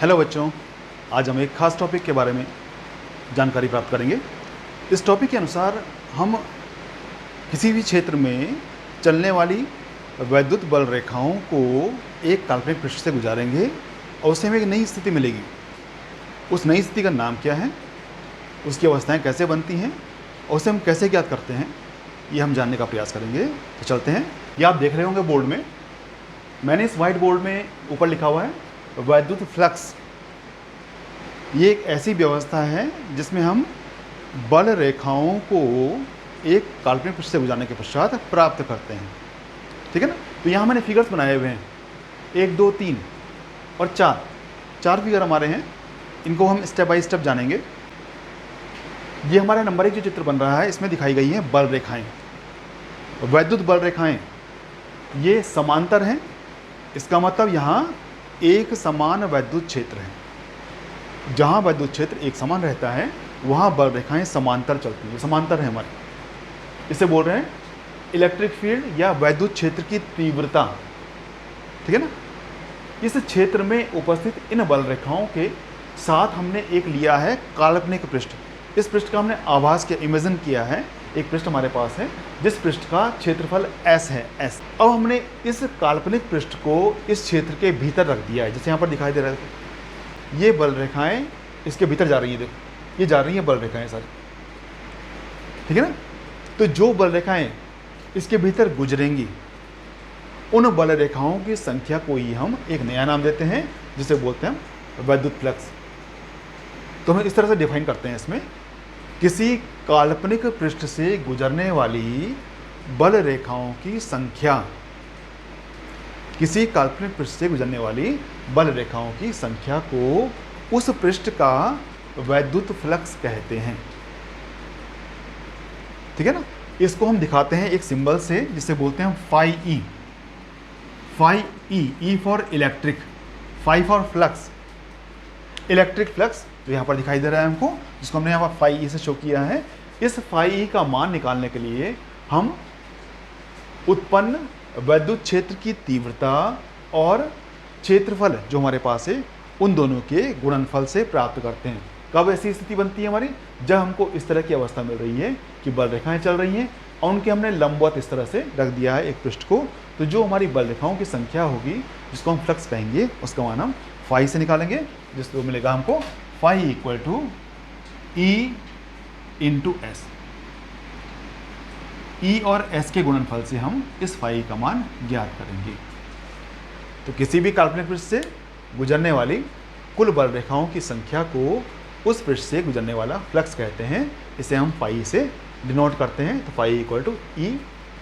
Hello बच्चों, आज हम एक खास टॉपिक के बारे में जानकारी प्राप्त करेंगे। इस टॉपिक के अनुसार हम किसी भी क्षेत्र में चलने वाली वैद्युत बल रेखाओं को एक काल्पनिक पृष्ठ से गुजारेंगे और उससे हमें एक नई स्थिति मिलेगी। उस नई स्थिति का नाम क्या है, उसकी अवस्थाएं कैसे बनती हैं और उसे हम कैसे ज्ञात करते हैं, ये हम जानने का प्रयास करेंगे। तो चलते हैं। ये आप देख रहे होंगे बोर्ड में, मैंने इस वाइट बोर्ड में ऊपर लिखा हुआ है वैद्युत फ्लक्स। ये एक ऐसी व्यवस्था है जिसमें हम बल रेखाओं को एक काल्पनिक पृष्ठ से गुजारने के पश्चात प्राप्त करते हैं। ठीक है ना। तो यहाँ मैंने फिगर्स बनाए हुए हैं, 1, 2, 3 और 4 फिगर हमारे हैं। इनको हम स्टेप बाय स्टेप जानेंगे। ये हमारा नंबर 1 जो चित्र बन रहा है, इसमें दिखाई गई हैं बल रेखाएं, वैद्युत बल रेखाएं। ये समांतर हैं, इसका मतलब यहाँ एक समान वैद्युत क्षेत्र है। जहाँ वैद्युत क्षेत्र एक समान रहता है वहाँ बल रेखाएं समांतर चलती हैं, समांतर है हमारे। इसे बोल रहे हैं इलेक्ट्रिक फील्ड या वैद्युत क्षेत्र की तीव्रता। ठीक है ना। इस क्षेत्र में उपस्थित इन बल रेखाओं के साथ हमने एक लिया है काल्पनिक पृष्ठ। इस पृष्ठ का हमने आभास किया, इमेजिन किया है। एक पृष्ठ हमारे पास है जिस पृष्ठ का क्षेत्रफल S है, S। अब हमने इस काल्पनिक पृष्ठ को इस क्षेत्र के भीतर रख दिया है, जैसे यहाँ पर दिखाई दे रहा है। ये बल रेखाएं इसके भीतर जा रही हैं, देखो ये जा रही हैं बल रेखाएं सारी। ठीक है ना। तो जो बल रेखाएं इसके भीतर गुजरेंगी, उन बल रेखाओं की संख्या को ही हम एक नया नाम देते हैं, जिसे बोलते हैं वैद्युत फ्लक्स। तो हम इस तरह से डिफाइन करते हैं इसमें, किसी काल्पनिक पृष्ठ से गुजरने वाली बल रेखाओं की संख्या, किसी काल्पनिक पृष्ठ से गुजरने वाली बल रेखाओं की संख्या को उस पृष्ठ का वैद्युत फ्लक्स कहते हैं। ठीक है ना। इसको हम दिखाते हैं एक सिंबल से, जिसे बोलते हैं phi E. Phi E for electric, phi for flux, electric flux जो यहाँ पर दिखाई दे रहा है हमको, जिसको हमने यहाँ पर फाई ई से शो किया है। इस फाई ई का मान निकालने के लिए हम उत्पन्न वैद्युत क्षेत्र की तीव्रता और क्षेत्रफल जो हमारे पास है, उन दोनों के गुणनफल से प्राप्त करते हैं। कब ऐसी स्थिति बनती है हमारी, जब हमको इस तरह की अवस्था मिल रही है कि बल रेखाएं चल रही हैं और उनके हमने लंबवत इस तरह से रख दिया है एक पृष्ठ को। तो जो हमारी बल रेखाओं की संख्या होगी, जिसको हम फ्लक्स कहेंगे, उसका मान हम फाई से निकालेंगे, जिसको मिलेगा हमको phi equal to E into S. E और एस के गुणनफल से हम इस फाई का मान ज्ञात करेंगे। तो किसी भी काल्पनिक पृष्ठ से गुजरने वाली कुल बल रेखाओं की संख्या को उस पृष्ठ से गुजरने वाला फ्लक्स कहते हैं। इसे हम फाई से डिनोट करते हैं। तो phi equal to E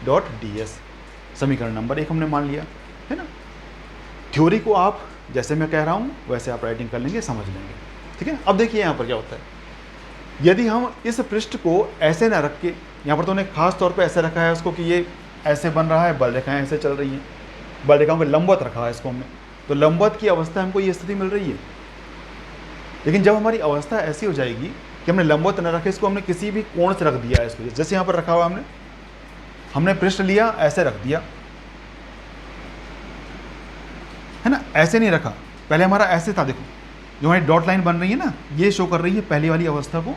dot D S. समीकरण नंबर 1 हमने मान लिया है ना। थ्योरी को आप जैसे मैं कह रहा हूँ वैसे आप राइटिंग कर लेंगे, समझ लेंगे। ठीक है। अब देखिए यहाँ पर क्या होता है, यदि हम इस पृष्ठ को ऐसे ना रख के, यहाँ पर तो उन्हें खास तौर पे ऐसे रखा है उसको कि ये ऐसे बन रहा है, बल रेखाएं ऐसे चल रही हैं, बल रेखाओं को लंबवत रखा है इसको हमने, तो लंबवत की अवस्था हमको ये स्थिति मिल रही है। लेकिन जब हमारी अवस्था ऐसी हो जाएगी कि हमने लंबवत न रखे, इसको हमने किसी भी कोण से रख दिया है इसको, जैसे यहाँ पर रखा हुआ हमने पृष्ठ लिया, ऐसे रख दिया है ना, ऐसे नहीं रखा। पहले हमारा ऐसे था, देखो जो हमारी डॉट लाइन बन रही है ना, ये शो कर रही है पहली वाली अवस्था को,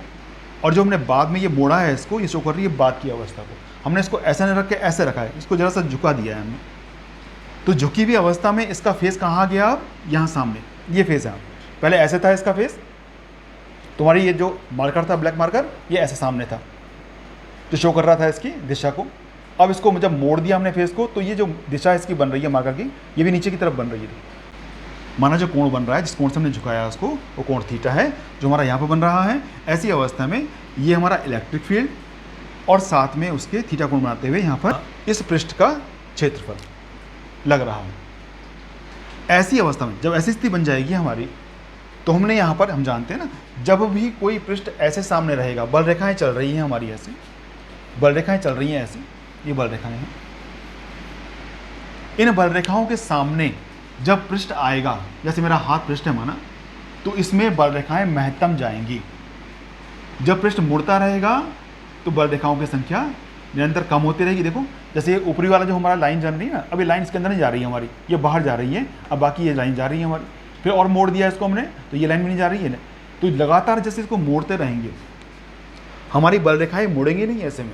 और जो हमने बाद में ये मोड़ा है इसको, ये शो कर रही है बाद की अवस्था को। हमने इसको ऐसे नहीं रख के ऐसे रखा है, इसको जरा सा झुका दिया है हमने। तो झुकी हुई अवस्था में इसका फेस कहाँ गया, अब यहाँ सामने ये फेस है। पहले ऐसे था इसका फेस, तुम्हारी ये जो मार्कर था ब्लैक मार्कर, ये ऐसे सामने था जो शो कर रहा था इसकी दिशा को। अब इसको जब मोड़ दिया हमने फेस को, तो ये जो दिशा इसकी बन रही है मार्कर की, ये भी नीचे की तरफ बन रही है। माना जो कोण बन रहा है, जिस कोण से हमने झुकाया उसको, वो कोण थीटा है जो हमारा यहाँ पर बन रहा है। ऐसी अवस्था में ये हमारा इलेक्ट्रिक फील्ड और साथ में उसके थीटा कोण बनाते हुए यहाँ पर इस पृष्ठ का क्षेत्रफल लग रहा है। ऐसी अवस्था में जब ऐसी स्थिति बन जाएगी हमारी, तो हमने यहाँ पर, हम जानते हैं ना, जब भी कोई पृष्ठ ऐसे सामने रहेगा, बल रेखाएं चल रही हैं हमारी ऐसी, बल रेखाएं चल रही हैं ऐसी, ये बल रेखाएं हैं। इन बल रेखाओं के सामने जब पृष्ठ आएगा, जैसे मेरा हाथ पृष्ठ है माना, तो इसमें बल रेखाएं महत्तम जाएंगी। जब पृष्ठ मुड़ता रहेगा तो बल रेखाओं की संख्या निरंतर कम होती रहेगी। देखो जैसे ये ऊपरी वाला जो हमारा लाइन जा रही है ना, अभी लाइन इसके अंदर नहीं जा रही है हमारी, ये बाहर जा रही है, अब बाकी ये लाइन जा रही है हमारी। फिर और मोड़ दिया इसको हमने, तो ये लाइन भी नहीं जा रही है ना। तो लगातार जैसे इसको मोड़ते रहेंगे, हमारी बल रेखाएं मुड़ेंगी नहीं ऐसे में,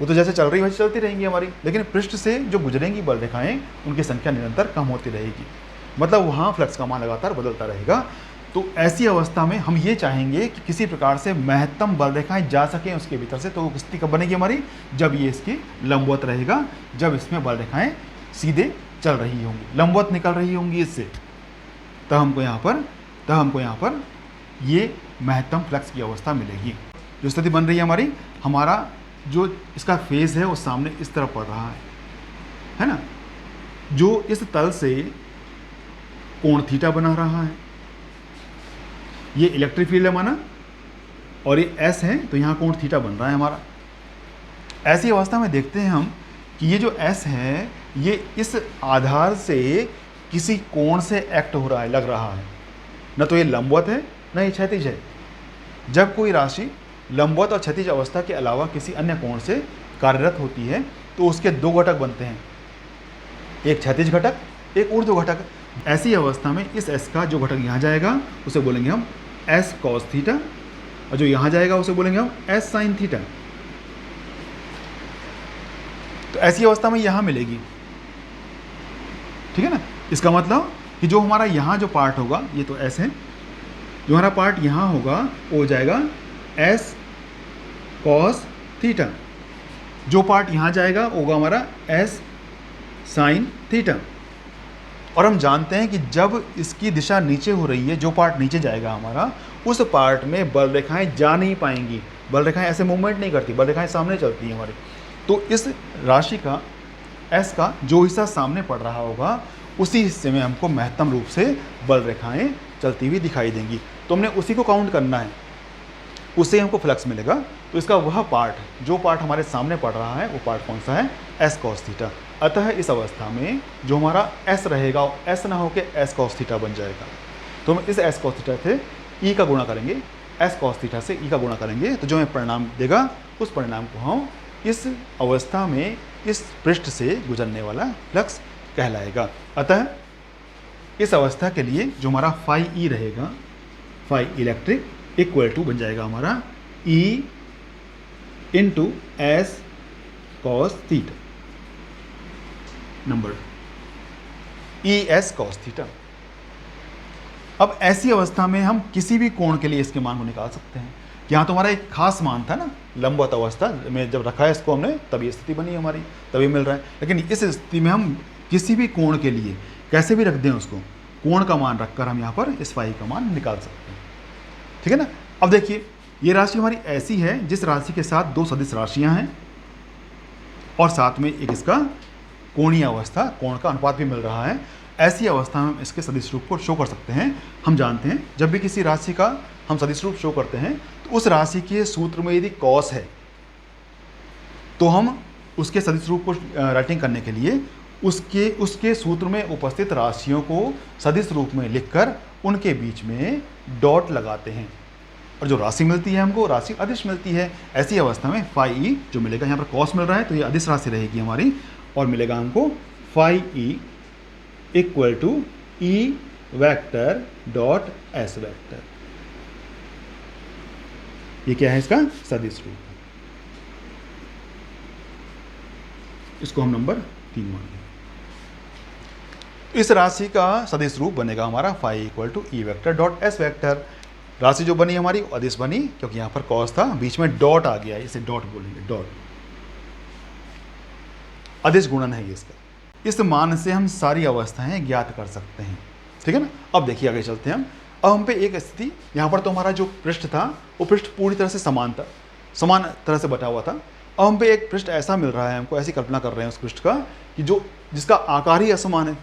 वो तो जैसे चल रही वैसे चलती रहेंगी हमारी, लेकिन पृष्ठ से जो गुजरेंगी बल रेखाएं उनकी संख्या निरंतर कम होती रहेगी, मतलब वहाँ फ्लक्स का मान लगातार बदलता रहेगा। तो ऐसी अवस्था में हम ये चाहेंगे कि किसी प्रकार से महत्तम बल रेखाएं जा सकें उसके भीतर से, तो वो स्थिति कब बनेगी हमारी, जब ये इसकी लंबवत रहेगा, जब इसमें बल रेखाएं सीधे चल रही होंगी, लंबवत निकल रही होंगी इससे, तब हमको यहाँ पर ये महत्तम फ्लक्स की अवस्था मिलेगी। जो स्थिति बन रही है हमारी, हमारा जो इसका फेज है वो सामने इस तरफ पड़ रहा है ना, जो इस तल से कोण थीटा बना रहा है, ये इलेक्ट्रिक फील्ड है माना, और ये एस है, तो यहाँ कोण थीटा बन रहा है हमारा। ऐसी अवस्था में देखते हैं हम कि ये जो एस है ये इस आधार से किसी कोण से एक्ट हो रहा है, लग रहा है, न तो ये लंबवत है न ये क्षैतिज है। जब कोई राशि लंबवत और क्षैतिज अवस्था के अलावा किसी अन्य कोण से कार्यरत होती है तो उसके दो घटक बनते हैं, एक क्षैतिज घटक, एक ऊर्ध्व घटक। ऐसी अवस्था में इस एस का जो घटक यहाँ जाएगा उसे बोलेंगे हम एस कॉस थीटा, और जो यहाँ जाएगा उसे बोलेंगे हम एस साइन थीटा। तो ऐसी अवस्था में यहाँ मिलेगी, ठीक है ना। इसका मतलब कि जो हमारा यहाँ जो पार्ट होगा, ये तो एस है, जो हमारा पार्ट यहाँ होगा वो हो जाएगा एस कॉस थीटा, जो पार्ट यहाँ जाएगा होगा हमारा एस साइन थीटा। और हम जानते हैं कि जब इसकी दिशा नीचे हो रही है, जो पार्ट नीचे जाएगा हमारा, उस पार्ट में बल रेखाएं जा नहीं पाएंगी, बल रेखाएं ऐसे मूवमेंट नहीं करती, बल रेखाएं सामने चलती हैं हमारी। तो इस राशि का एस का जो हिस्सा सामने पड़ रहा होगा उसी हिस्से में हमको महत्तम रूप से बल रेखाएं चलती हुई दिखाई देंगी। तो हमने उसी को काउंट करना है, उससे हमको फ्लक्स मिलेगा। तो इसका वह पार्ट, जो पार्ट हमारे सामने पड़ रहा है, वो पार्ट कौन सा है, एस कॉस थीटा। अतः इस अवस्था में जो हमारा एस रहेगा वो एस ना होकर एस कॉस थीटा बन जाएगा। तो हम इस एस कॉस थीटा से ई का गुणा करेंगे, एस कॉस थीटा से ई का गुणा करेंगे, तो जो हमें परिणाम देगा उस परिणाम को हम इस अवस्था में इस पृष्ठ से गुजरने वाला फ्लक्स कहलाएगा। अतः इस अवस्था के लिए जो हमारा फाई ई रहेगा, फाई इलेक्ट्रिक इक्वल टू बन जाएगा हमारा ई into S cos theta, number E S cos theta. अब ऐसी अवस्था में हम किसी भी कोण के लिए इसके मान को निकाल सकते हैं। यहाँ तो हमारा एक खास मान था ना, लंबवत अवस्था में जब रखा है इसको हमने, तभी स्थिति बनी हमारी, तभी मिल रहा है। लेकिन इस स्थिति में हम किसी भी कोण के लिए कैसे भी रख दें उसको, कोण का मान रखकर हम यहाँ पर इस फाई का मान निकाल सकते हैं, ठीक है ना। अब देखिए ये राशि हमारी ऐसी है जिस राशि के साथ दो सदिश राशियाँ हैं और साथ में एक इसका कोणीय अवस्था, कोण का अनुपात भी मिल रहा है। ऐसी अवस्था में हम इसके सदिश रूप को शो कर सकते हैं। हम जानते हैं जब भी किसी राशि का हम सदिश रूप शो करते हैं तो उस राशि के सूत्र में यदि कॉस है तो हम उसके सदिश रूप को राइटिंग करने के लिए उसके सूत्र में उपस्थित राशियों को सदिश रूप में लिखकर उनके बीच में डॉट लगाते हैं, और जो राशि मिलती है हमको राशि अदिश मिलती है। ऐसी अवस्था में फाई ई जो मिलेगा, यहाँ पर कॉस मिल रहा है तो ये अदिश राशि रहेगी हमारी, और मिलेगा हमको phi E equal to E vector dot S vector. ये क्या है इसका सदिश रूप, इसको हम नंबर 3 मानेंगे। इस राशि का सदिश रूप बनेगा हमारा phi equal to E vector dot S vector. राशि जो बनी हमारी अदिश बनी क्योंकि यहाँ पर कॉस था, बीच में डॉट आ गया, इसे डॉट बोलेंगे, डॉट अदिश गुणन है ये इसका। इस मान से हम सारी अवस्थाएं ज्ञात कर सकते हैं, ठीक है ना। अब देखिए आगे चलते हैं हम। अब हम पे एक स्थिति, यहाँ पर तो हमारा जो पृष्ठ था वो पृष्ठ पूरी तरह से समान था, समान तरह से बटा हुआ था। अब हम पे एक पृष्ठ ऐसा मिल रहा है, हमको ऐसी कल्पना कर रहे हैं उस पृष्ठ का कि जिसका आकार ही असमान है।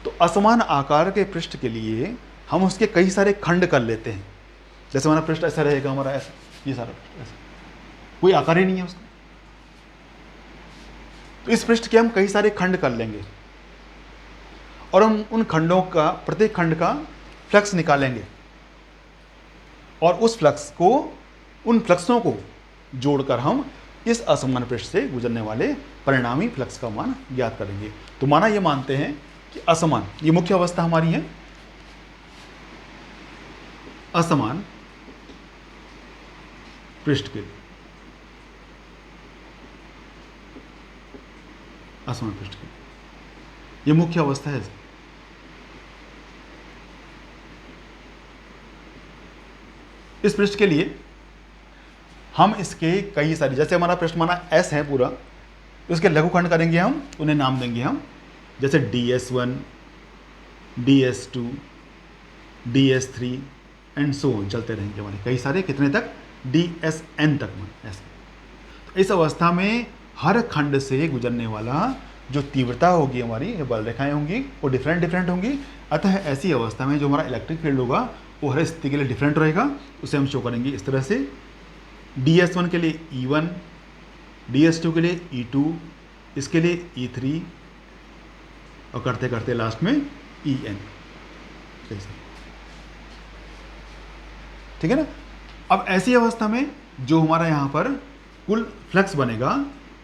तो असमान आकार के पृष्ठ के लिए हम उसके कई सारे खंड कर लेते हैं। जैसे हमारा पृष्ठ ऐसा रहेगा, हमारा ऐसा, ये सारा पृष्ठ ऐसा, कोई आकार ही नहीं है उसका। तो इस पृष्ठ के हम कई सारे खंड कर लेंगे और हम उन खंडों का, प्रत्येक खंड का फ्लक्स निकालेंगे और उस फ्लक्स को, उन फ्लक्सों को जोड़कर हम इस असमान पृष्ठ से गुजरने वाले परिणामी फ्लक्स का मान ज्ञात करेंगे। तो माना ये मानते हैं कि असमान, ये मुख्य अवस्था हमारी है, असमान पृष्ठ के लिए, असमान पृष्ठ के लिए, ये मुख्य अवस्था है। इस पृष्ठ के लिए हम इसके कई सारी, जैसे हमारा पृष्ठ माना एस है पूरा, उसके लघुखंड करेंगे हम, उन्हें नाम देंगे हम, जैसे DS1, DS2, DS3 and so on, चलते रहेंगे हमारे कई सारे, कितने तक, DSN तक में ऐसे। तो इस अवस्था में हर खंड से गुजरने वाला जो तीव्रता होगी हमारी, ये बल रेखाएं होंगी, वो डिफरेंट होंगी। अतः ऐसी अवस्था में जो हमारा इलेक्ट्रिक फील्ड होगा वो हर स्थिति के लिए डिफरेंट रहेगा। उसे हम शो करेंगे इस तरह से, DS1 के लिए E1, DS2 के लिए E2, इसके लिए E3, और करते करते लास्ट में EN। ठीक है ना। अब ऐसी अवस्था में जो हमारा यहाँ पर कुल फ्लक्स बनेगा,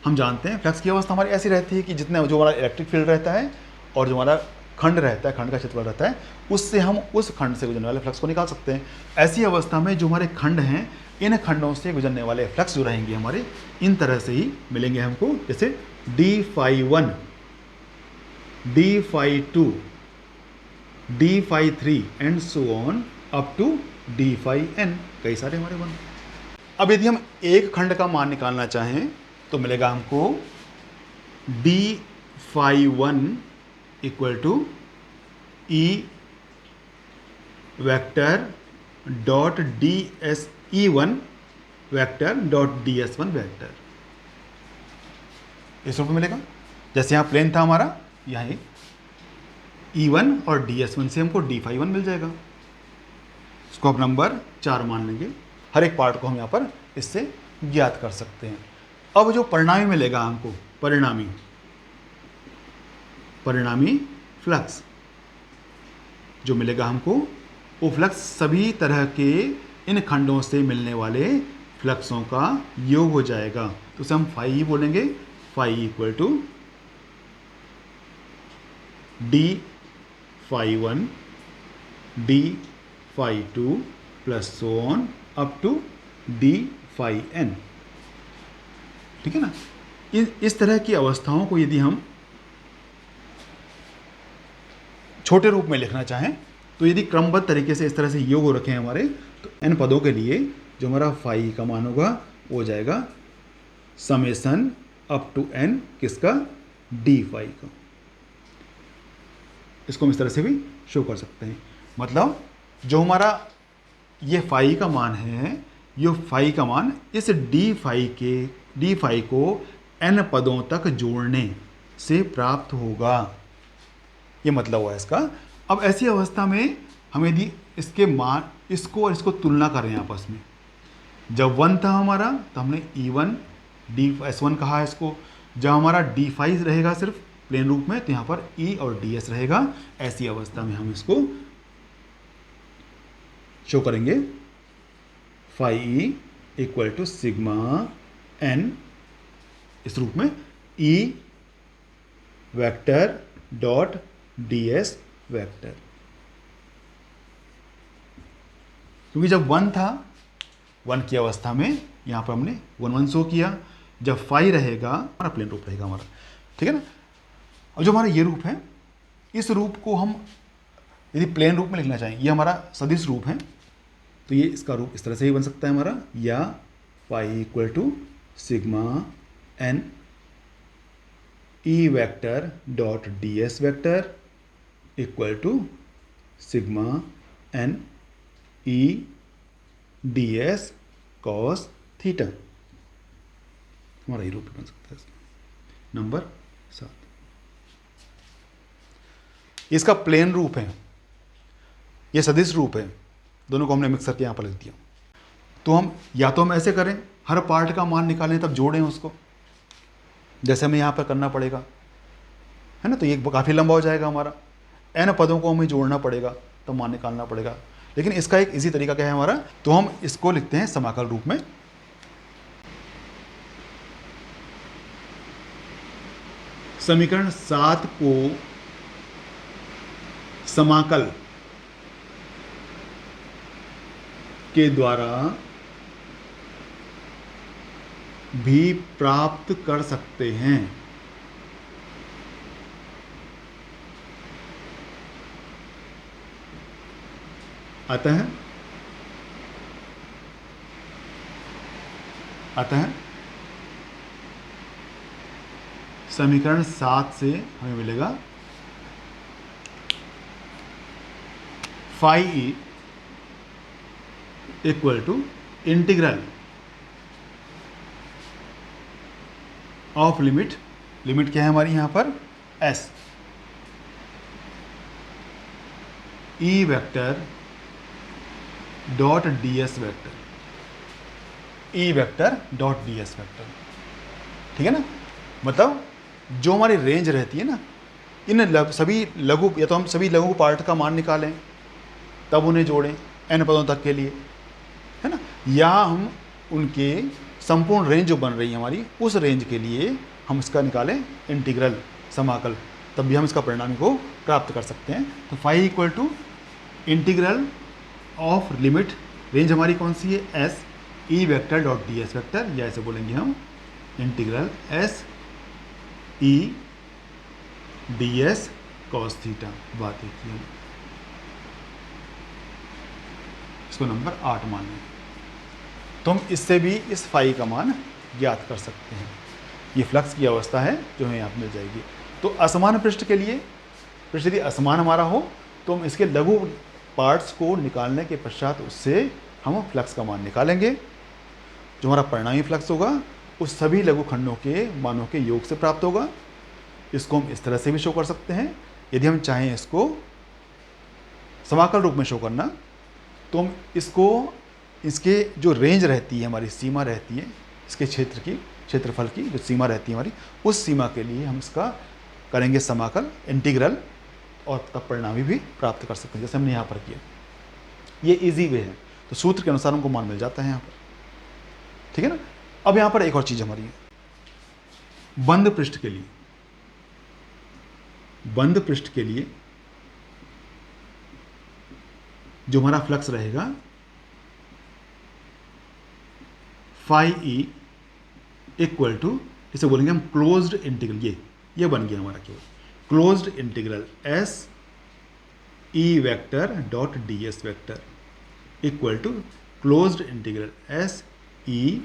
हम जानते हैं फ्लक्स की अवस्था हमारी ऐसी रहती है कि जितने जो हमारा इलेक्ट्रिक फील्ड रहता है और जो हमारा खंड रहता है, खंड का क्षेत्रफल रहता है, उससे हम उस खंड से गुजरने वाले फ्लक्स को निकाल सकते हैं। ऐसी अवस्था में जो हमारे खंड हैं, इन खंडों से गुजरने वाले फ्लक्स जो रहेंगे हमारे, इन तरह से ही मिलेंगे हमको, जैसे d∅1, d∅2, d∅3 and so on up to d∅n, कई सारे हमारे बन। अब यदि हम एक खंड का मान निकालना चाहें तो मिलेगा हमको d∅1 equal to E vector dot DSE1 vector dot DS1 vector, इस रूप में मिलेगा। जैसे यहाँ प्लेन था हमारा, यहाँ E1 और DS1 से हमको d∅1 मिल जाएगा। इसको आप नंबर 4 मान लेंगे। हर एक पार्ट को हम यहाँ पर इससे ज्ञात कर सकते हैं। अब जो परिणामी मिलेगा हमको, परिणामी फ्लक्स जो मिलेगा हमको, वो फ्लक्स सभी तरह के इन खंडों से मिलने वाले फ्लक्सों का योग हो जाएगा। तो उसे हम फाई ही बोलेंगे, phi equal to d∅1 d∅2 plus so on up to d∅n। ठीक है ना। इस तरह की अवस्थाओं को यदि हम छोटे रूप में लिखना चाहें तो यदि क्रमबद्ध तरीके से इस तरह से योग हो रखे हैं हमारे, तो n पदों के लिए जो हमारा फाई का मान होगा वो हो जाएगा समेसन अप टू n, किसका, d∅ का। इसको हम इस तरह से भी शो कर सकते हैं। मतलब जो हमारा ये फाई का मान है, ये फाई का मान इस d∅ को n पदों तक जोड़ने से प्राप्त होगा, ये मतलब हुआ इसका। अब ऐसी अवस्था में हम यदि इसके मान, इसको और इसको तुलना करें आपस में, जब 1 था हमारा तो हमने E1 DS1 कहा है इसको। जब हमारा d∅ रहेगा सिर्फ प्लेन रूप में, तो यहाँ पर E और DS रहेगा। ऐसी अवस्था में हम इसको शो करेंगे phi equal to sigma n, इस रूप में E vector dot DS vector. क्योंकि जब 1 था, 1 की अवस्था में यहाँ पर हमने 1 शो किया। जब फाई रहेगा हमारा प्लेन रूप रहेगा हमारा, ठीक है ना। और जो हमारा ये रूप है, इस रूप को हम यदि प्लेन रूप में लिखना चाहें, ये हमारा सदिश रूप है, तो ये इसका रूप इस तरह से ही बन सकता है हमारा, या phi equal to sigma n E vector dot DS vector equal to sigma n E DS cos theta. हमारा ये रूप बन सकता है इसका। नंबर 7, इसका प्लेन रूप है, ये सदिश रूप है, दोनों को हमने मिक्स करके यहाँ पर लिख दिया। तो हम या तो हम ऐसे करें, हर पार्ट का मान निकालें तब जोड़ें उसको, जैसे हमें यहाँ पर करना पड़ेगा, है ना। तो ये काफ़ी लंबा हो जाएगा हमारा, n पदों को हमें जोड़ना पड़ेगा, तो मान निकालना पड़ेगा। लेकिन इसका एक इजी तरीका क्या है हमारा, तो हम इसको लिखते हैं समाकल रूप में। समीकरण 7 को समाकल के द्वारा भी प्राप्त कर सकते हैं। अतः समीकरण 7 से हमें मिलेगा phi E equal to integral of limit क्या है हमारी यहां पर S E vector dot D S vector, E vector dot D S vector. ठीक है ना, मतलब जो हमारी रेंज रहती है ना, इन सभी लघु, या तो हम सभी लघु पार्ट का मान निकालें तब उन्हें जोड़ें n पदों तक के लिए, है ना, या हम उनके संपूर्ण रेंज जो बन रही है हमारी, उस रेंज के लिए हम इसका निकालें इंटीग्रल, समाकल, तब भी हम इसका परिणाम को प्राप्त कर सकते हैं। तो phi equal to integral of limit, range हमारी कौन सी है, S E vector dot D S vector, या ऐसे बोलेंगे हम integral S E D S cos theta. बात एक ही है, इसको नंबर 8 मान लें। तो हम इससे भी इस फाई का मान ज्ञात कर सकते हैं। ये फ्लक्स की अवस्था है जो हमें यहाँ मिल जाएगी। तो असमान पृष्ठ के लिए, पृष्ठ यदि असमान हमारा हो तो हम इसके लघु पार्ट्स को निकालने के पश्चात उससे हम फ्लक्स का मान निकालेंगे। जो हमारा परिणामी फ्लक्स होगा उस सभी लघु खंडों के मानों के योग से प्राप्त होगा। इसको हम इस तरह से भी शो कर सकते हैं। यदि हम चाहें इसको समाकल रूप में शो करना, तो हम इसको, इसके जो रेंज रहती है हमारी, सीमा रहती है इसके क्षेत्र की, क्षेत्रफल की जो सीमा रहती है हमारी, उस सीमा के लिए हम इसका करेंगे समाकल, इंटीग्रल, और तब परिणामी भी प्राप्त कर सकते हैं, जैसे हमने यहाँ पर किया। ये इजी वे है। तो सूत्र के अनुसार हमको मान मिल जाता है यहाँ पर। ठीक है ना। अब यहाँ पर एक और चीज़ हमारी है, बंद पृष्ठ के लिए, बंद पृष्ठ के लिए जो हमारा फ्लक्स रहेगा फाई ई इक्वल टू, इसे बोलेंगे हम क्लोज्ड इंटीग्रल, ये बन गया हमारा केवल closed integral S E vector dot D S vector equal to closed integral S E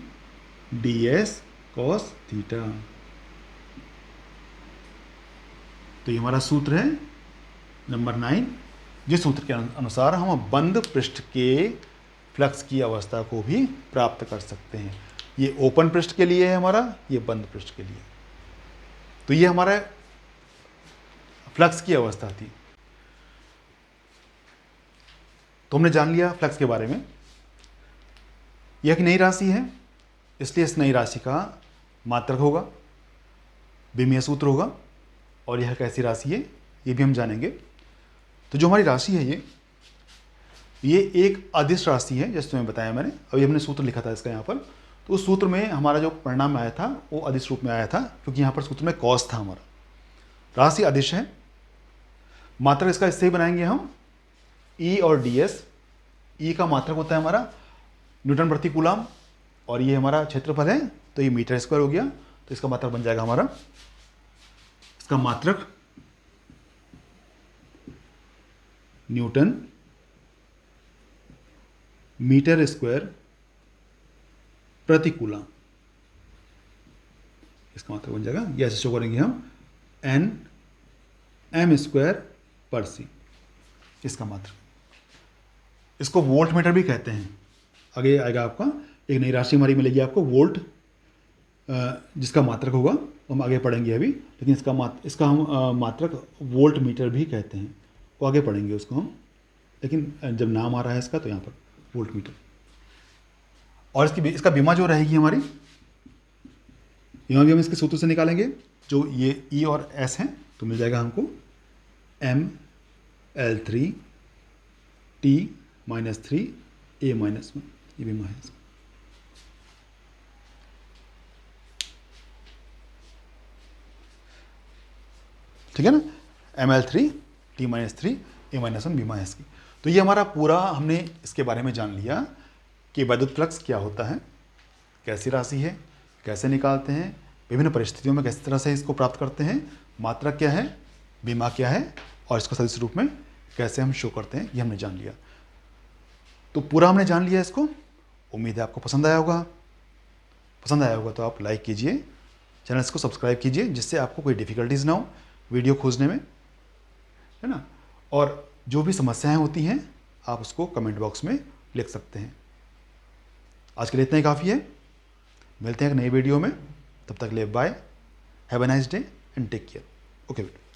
D S cos theta. तो ये हमारा सूत्र है नंबर 9, जिस सूत्र के अनुसार हम बंद पृष्ठ के फ्लक्स की अवस्था को भी प्राप्त कर सकते हैं। ये ओपन पृष्ठ के लिए है हमारा, ये बंद पृष्ठ के लिए। तो ये हमारा फ्लक्स की अवस्था थी। तो हमने जान लिया फ्लक्स के बारे में। यह एक नई राशि है, इसलिए इस नई राशि का मात्रक होगा, विमीय सूत्र होगा, और यह कैसी राशि है ये भी हम जानेंगे। तो जो हमारी राशि है ये एक अदिश राशि है, जैसे तुम्हें बताया मैंने, अभी हमने सूत्र लिखा था इसका यहाँ पर। तो उस सूत्र में हमारा जो परिणाम आया था वो अदिश रूप में आया था, क्योंकि यहाँ पर सूत्र में कॉस था हमारा। राशि अदिश है, मात्रक इसका इससे ही बनाएंगे हम, ई और डी एस। ई का मात्रक होता है हमारा न्यूटन प्रति कूलम, और ये हमारा क्षेत्रफल है, तो ये मीटर स्क्वायर हो गया। तो इसका मात्रक बन जाएगा हमारा, इसका मात्रक न्यूटन मीटर स्क्वायर प्रति कूलम, इसका मात्रक बन जाएगा। ये ऐसे शो करेंगे हम एन एम स्क्वायर पर सी, इसका मात्रक। इसको वोल्ट मीटर भी कहते हैं। आगे आएगा आपका एक नई राशि हमारी मिलेगी आपको, वोल्ट, जिसका मात्रक होगा, हम आगे पढ़ेंगे अभी। लेकिन इसका हम मात्रक वोल्ट मीटर भी कहते हैं, वो आगे पढ़ेंगे उसको हम। लेकिन जब नाम आ रहा है इसका, तो यहाँ पर वोल्ट मीटर। और इसका बीमा जो रहेगी हमारी, यहाँ भी हम इसके सूत्र से निकालेंगे। जो ये ई और एस हैं, तो मिल जाएगा हमको एम एल 3 टी -3 ए -1, ये बीमा है इसका। ठीक है ना, एम एल 3 टी -3 A-1 बीमा है इसकी। तो ये हमारा पूरा हमने इसके बारे में जान लिया कि वैद्युत फ्लक्स क्या होता है, कैसी राशि है, कैसे निकालते हैं, विभिन्न परिस्थितियों में किस तरह से इसको प्राप्त करते हैं, मात्रक क्या है, बीमा क्या है और इसको सदिश रूप में कैसे हम शो करते हैं, ये हमने जान लिया। तो पूरा हमने जान लिया इसको। उम्मीद है आपको पसंद आया होगा। पसंद आया होगा तो आप लाइक कीजिए, चैनल को सब्सक्राइब कीजिए, जिससे आपको कोई डिफ़िकल्टीज ना हो वीडियो खोजने में, है ना। और जो भी समस्याएं होती हैं आप उसको कमेंट बॉक्स में लिख सकते हैं। आज के लिए इतना ही काफ़ी है। मिलते हैं एक नई वीडियो में, तब तक के लिए bye, have a nice day and take care. Okay बेटा।